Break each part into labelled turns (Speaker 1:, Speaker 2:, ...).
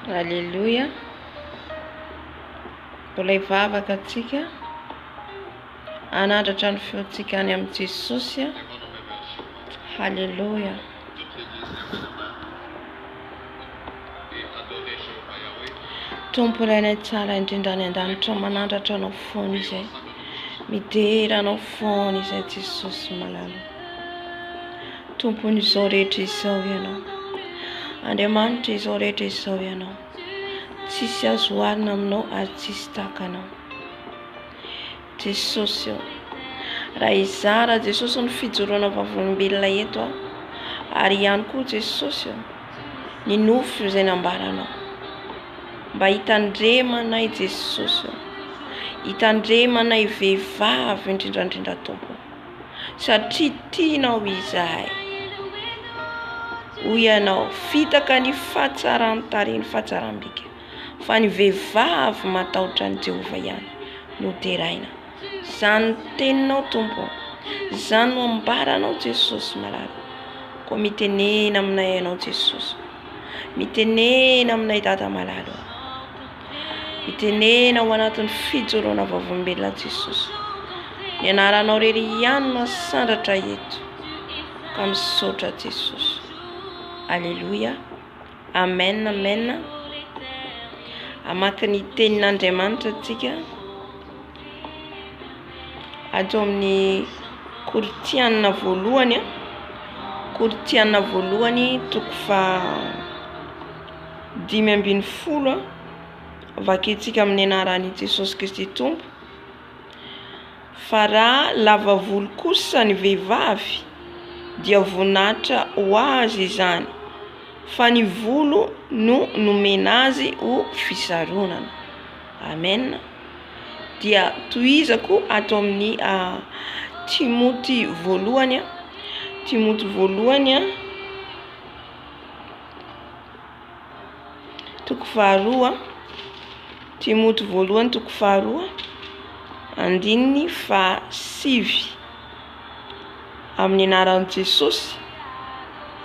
Speaker 1: Alléluia. Mbola hivavaka atsika anandratra ny feontsika any amin'ny Jesosy. Alléluia. Tompo ilainay tsara indrindra any an-danitra manandratra anao foana izay, midera anao foana izay Jesosy malala. Tompony izao rehetra izao ianao, Andriamanitra izao rehetra izao ianao, tsisy azo oharina aminao ary tsisy tahaka anao Jesosy. Raha izara Jesosy ny fijoroana vavolombelona eto ary ihany koa Jesosy ny nofo izay nambaranao, mba hitandremanay Jesosy, hitandremanay vehivavy indrindrandrindra Tompo, satria tianao izahay. Hoy ianao fitaka ny fahatsarany tariny fahatsaram-bika, fa ny vehivavy matahotra ny Jehova ihany no teraina. Zany teninao Tompo, zany no ambaranao Jesosy malala. Ko mitenena aminay ianao Jesosy, mitenena aminay Dada malala, mitenena ao anatin'ny fijoroana vavolombelona Jesosy. Ny anaranao rery ihany no asandratra eto ka misaotra Jesosy. Alléluia. Amen, amen. Amaky ny tenin'Andriamanitra atsika ato amin'ny Korinthiana voalohany, Korinthiana voalohany toko faha 5:10 vaketsika amin'ny anaran'i Jesosy Kristy Tompo. Fa raha lava volo kosa ny vehivavy dia voninahitra ho azy izany, fa ny volo no nomena azy ho fisaronana. Amen. Dia tohizako ato amin'ny Timoty voalohany, Timoty voalohany toko faharoa, Timoty voalohany toko faharoa andininy fahasivy amin'ny anaran'i Jesosy.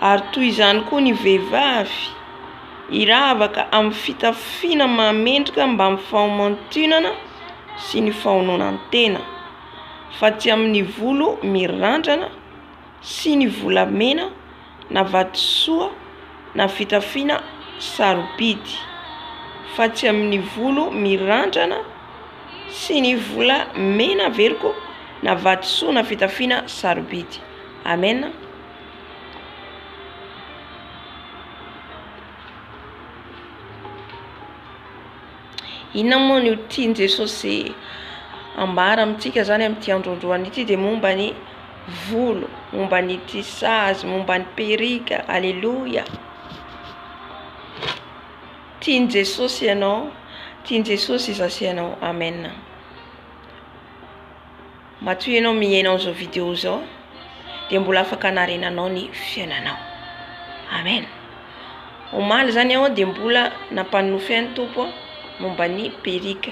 Speaker 1: Ary toy izany koa ny vehivavy iravaka amin'ny fitafiana mamendrika mba amin'ny fahamantonana sy ny fahononantena, fa tsy amin'ny volo mirandrana sy ny volamena na vatosoa na fitafiana sarobidy, fa tsy amin'ny volo mirandrana sy ny volamena veriko na vatosoa na fitafiana sarobidy. Amen. Inona moa ny tiany Jesosy ambara amintsika zany amin'ity androandroany ity? Dia momba ny volo, momba ny tisazy, momba ny perika. Alléluia. Tiany Jesosy ianao, tiany Jesosy izasenao. Amen. Matoa ianao mihainao zao vidéo zao dia mbola afaka hanarenanao ny fiainanao. Amen. Omaly zany ao dia mbola nampanofy any Tompo momba ny perika,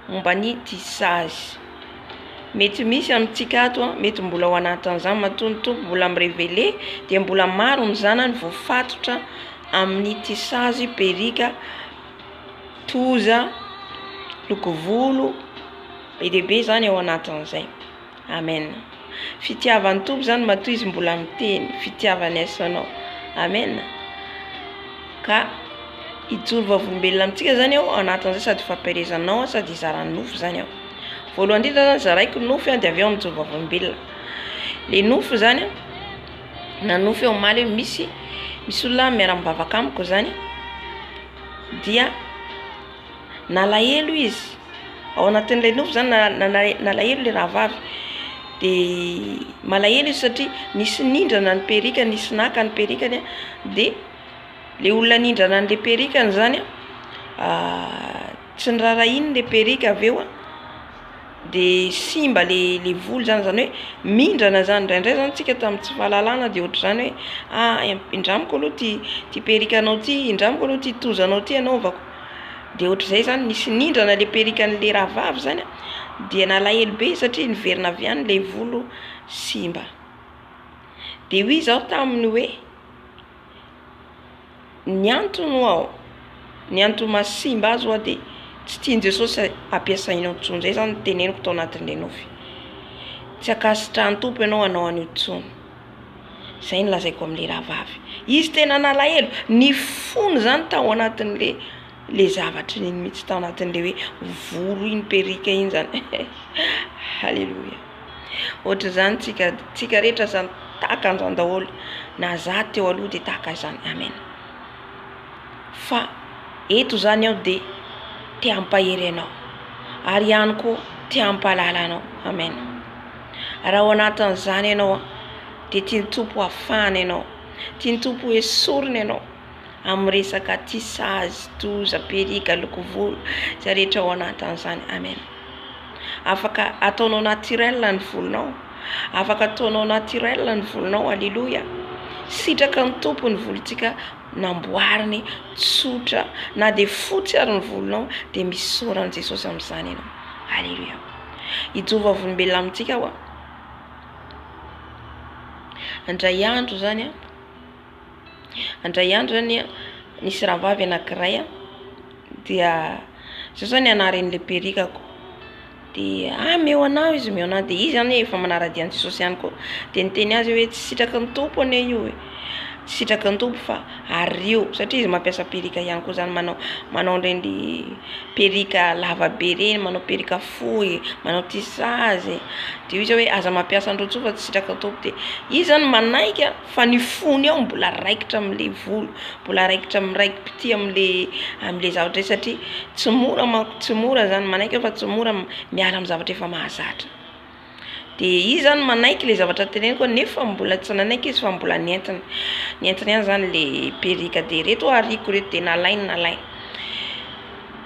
Speaker 1: momba ny tisazy. Mety misy amintsika ato, mety mbola ao anatin'izany matoa Tompo mbola mirevele, dia mbola maro ny zanany voafatotra amin'ny tisazy, perika, toza, lokovolo, be dehibe zany ao anatin'izay. Amen. Fitiavan'ny Tompo zany matoa izy mbola miteny fitiavany asanao. Amen. Ka ijoro vavolombelona amintsika zany ao anatin'izay, sady fampiarezanao sady izarany nofo zany ao. Voalohany indrindra zany zaraiko nofo dia avy ao mijoro vavolombelona. Le nofo zany na nofo eo maly misy olona miara-mivavaka amiko zany dia nalahelo izy. Ao anatin'ilay nofo zany nalahelo le rahavavy. Dia malahelo izy satria nisy nindrana ny perika, nisy naka ny perikany. Dia le olona nindrana an'le perikany zany tsy nirarahiny le perika avy eo, dia simba le volo zany hoe mindrana zany indraindray zany tsika tamin'ny tsy fahalalana. Dia ohatra zany hoe indramiko aloha ty perikanao ty, indramiko aloha ty tozanao ty anaovako. Dia ohatr'izay zany nisy nindrana le perikan'le rahavavy zany, dia nalahelo be satria niverina avy any le volo simba. Dia hoy izaho taminy hoe ny antony ao ny antony masimba azy oa de tsy tiany Jesosy ampiasainao tsony zay zany teneniko tao anatin'le nofy. Tsy akasitrahany tompo ianao anao an'io tsony. Zay ny lazaiko amin'le rahavavy. Izy tena nalahelo, ny fony zany tao anatin'le zavatra iny mihitsy, tao anatin'le hoe volo iny perika iny zany. Halleluja. Ohatra zany tsika rehetra zany tahaka an'izany daholo, na za teo aloha de tahaka izany. Amen. Fa eto zany aho de te hampahery anao, ary ihany koa te hampalala anao. Amen. Raha ao anatin'izany ianao de tiany tompo afahany ianao, tiany tompo esoriny ianao amin'ny resaka tisazy, toza, perika, lokovolo, zay rehetra ao anatin'izany. Amen. Afaka ataonao naturel ny volonao, afaka ataonao naturel ny volonao. Alléluia. Sitraka ny tompo ny volontsika, namboariny tsotra, na de fotsy ary ny volonao de misy sorany Jesosy amin'izany ianao. Alléluia. Ijova volombelona amintsika oa. Andray andro zany nisy rahavavy anankiray dia zao zany anaran'le perikako. De meo anao izy, meo anao, de izy zany efa manaradian'i Jesosy ihany koa. De niteny azy hoe tsy sitraky ny tompo ane io, tsy sitraky ny tompo fa ario, satria izy mampiasa perika ihany koa zany, manao reny perika lava be reny, manao perika fohy, manao tisazy. De izy hoe aza mampiasa andro tsoa fa tsy sitraky ny tompo. De izy zany manaika fa ny fony ao mbola raikitra amin'le volo, mbola raikitra miraiki-pity amin'le zavatra, satria tsy mora zany manaika fa tsy mora miala amin'ny zavatra efa mahazatra. De izy zany manaiky le zavatra teneniko nefa mbola tsy nanaiky izy fa mbola nientiny ihany zany le perika. De reto ariko reto de nalainy.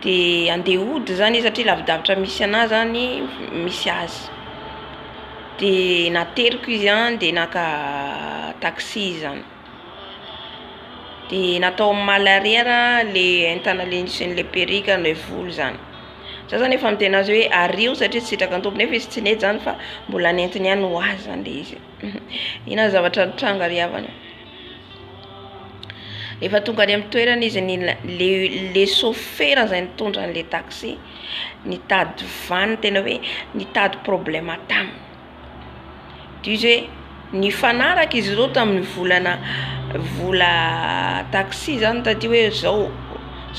Speaker 1: De andeha hody zany izy satria lavidavitra misy anazy zany misy azy. De nateriko izy de naka taxi zany. De natao mal arrière le entana le nisen'le perika le volo zany. Za zany efa miteny azy hoe ario satria tsy sitraky ny tompo, nefa izy tsy nety zany fa mbola nentiny ihany ho azy zany le izy. Ina zavatra tranga riavana. Efa tonga any amin'ny toerana izy, le chauffeur zay nitondra an'le taxi nitady vanny, tena hoe nitady problème taminy. De izy hoe nifanaraka izy ireo tamin'ny vola taxi zany taty hoe zao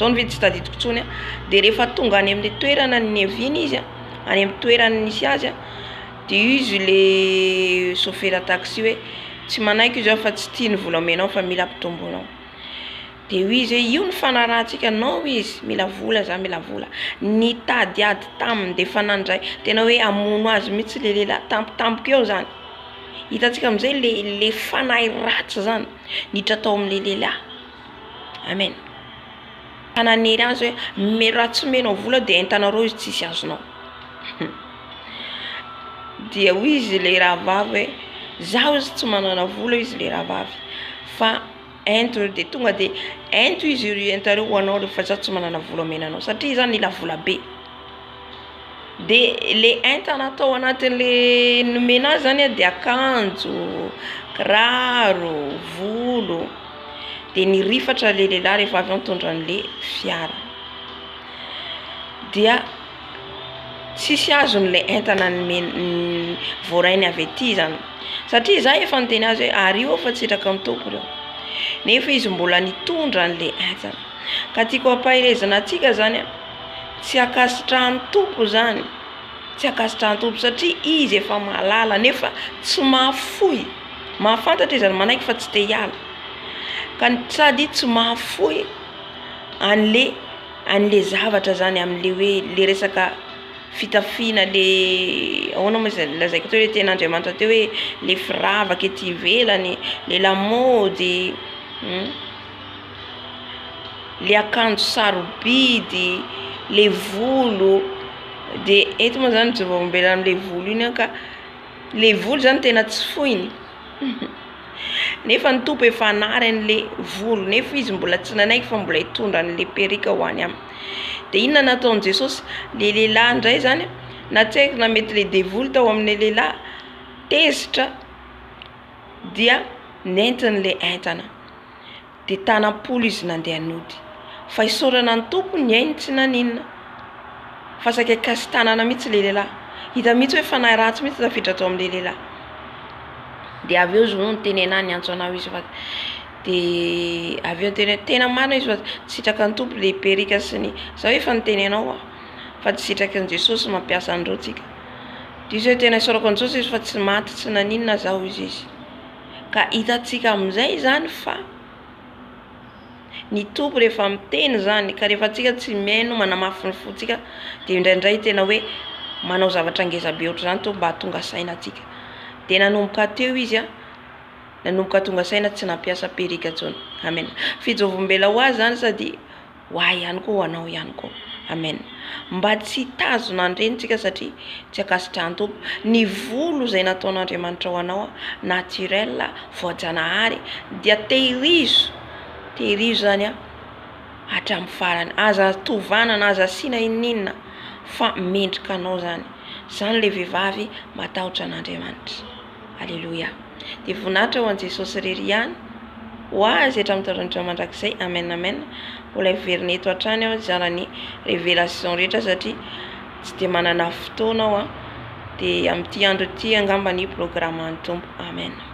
Speaker 1: ny vidy tsy tadidiko tsony. De rehefa tonga any amin'ny toerana niaviany izy, any amin'ny toerana nisy azy, de izy le chauffeur taxi hoe tsy manaiky izy fa tsy tiany vola omenao fa mila ampitomboanao. De izy hoe io ny fanarahantsika, nao izy mila vola za, mila vola. Nitady ady taminy de fa nandray, tena hoe amono azy mihitsy le lehilahy tampotampoka eo zany. Hitantsika amin'izay le fanahy ratsy zany niditra tao amin'le lehilahy. Amen. Ananery azy hoe meratsy menao vola de entanareo izy tsisy azonao. Dia hoy izy le rahavavy hoe zaho izy tsy manana vola izy le rahavavy, fa ento de tonga de ento izy entareo ho anao rehefa zaho tsy manana vola omenanao, satria zany ila vola be. De le entana tao anatin'le nomena zany de akanjo, kiraro, volo. De nirifatra le lehilahy rehefa avy nitondra an'le fiara. Dia tsisy azon'le entana voarainy avy ety zany, satria za efa niteny azy hoe ario fa tsy sitraky ny tompo reo, nefa izy mbola nitondra an'le entana. Ka tiako ampahirezana atsika zany tsy akasitrahany tompo zany, tsy akasitrahany tompo satria izy efa mahalala nefa tsy mahafoy. Mahafantatra izy manaiky fa tsy te hiala, ka sady tsy mahafoy an'le zavatra zany amin'le hoe le resaka fitafiana, le ahoana moa zay lazaiko teo hoe ten'Andriamanitra teo hoe le firavaka ety ivelany, le lamaody, le akanjo sarobidy, le volo. De eto moa zany jova-ombelona amin'le volo iny, ka le volo zany tena tsy foiny. Nefa ny tompo efa anary an'le volo, nefa izy mbola tsy nanaiky fa mbola hitondra an'le perika ho any aminy. De inona nataon'i Jesosy? Le lehilahy indray zany natsaiko na mety le devoly tao amin'ny lehilahy tezitra, dia nentiny le entana. De tanam-polo izy nandeha nody, fa isaorana ny tompony ny ainy tsy naninona fa saika kasy tanana mihitsy le lehilahy hita mihitsy hoe fanahy ratsy mihitsy tafiditra atao amin'le lehilahy de avy eo zo nitenena ny antso anao izy fa de avy eo tena tena marina izy fa sitraka ny tompo le perika sy ny za efa nitenenao fa tsy sitraky ny Jesosy mampiasa andreo tsika de izy hoe tena isaorako ny Jesosy izy fa tsy maty tsy naninona zaho izy ka hitatsika amin'izay zany fa ny tompo rehefa miteny zany ka rehefa tsika tsy miaino manamafy ny fotsika de indraindray tena hoe manao zavatra ngeza be ohatry zany to mba tonga saina atsika de nanomboka teo izy nanomboka tonga saina tsy nampiasa perika tsony amen fijovombela ho azy zany sady ho ahy ihany koa ho anao ihany koa amen mba tsy tazona andreny tsika satria tsy akasitrahan'ny tompo ny volo zay nataon'Andriamanitra ho anao naturel voajanahary dia tehirizo zany hatramin'ny farany aza tovanana aza sina ininona fa mendrika anao zany le vehivavy matahotra an'Andriamanitra alleluia de voninahitra ho an Jesosy rery ihany ho azy hatramin'ny taonandro mandrakizay amen amen mbola hiverina eto hatrany aho zarany révélation rehetra satria tsy de manana fotoana aho de amin'ity andro ity angamba ny programme ny tompo amen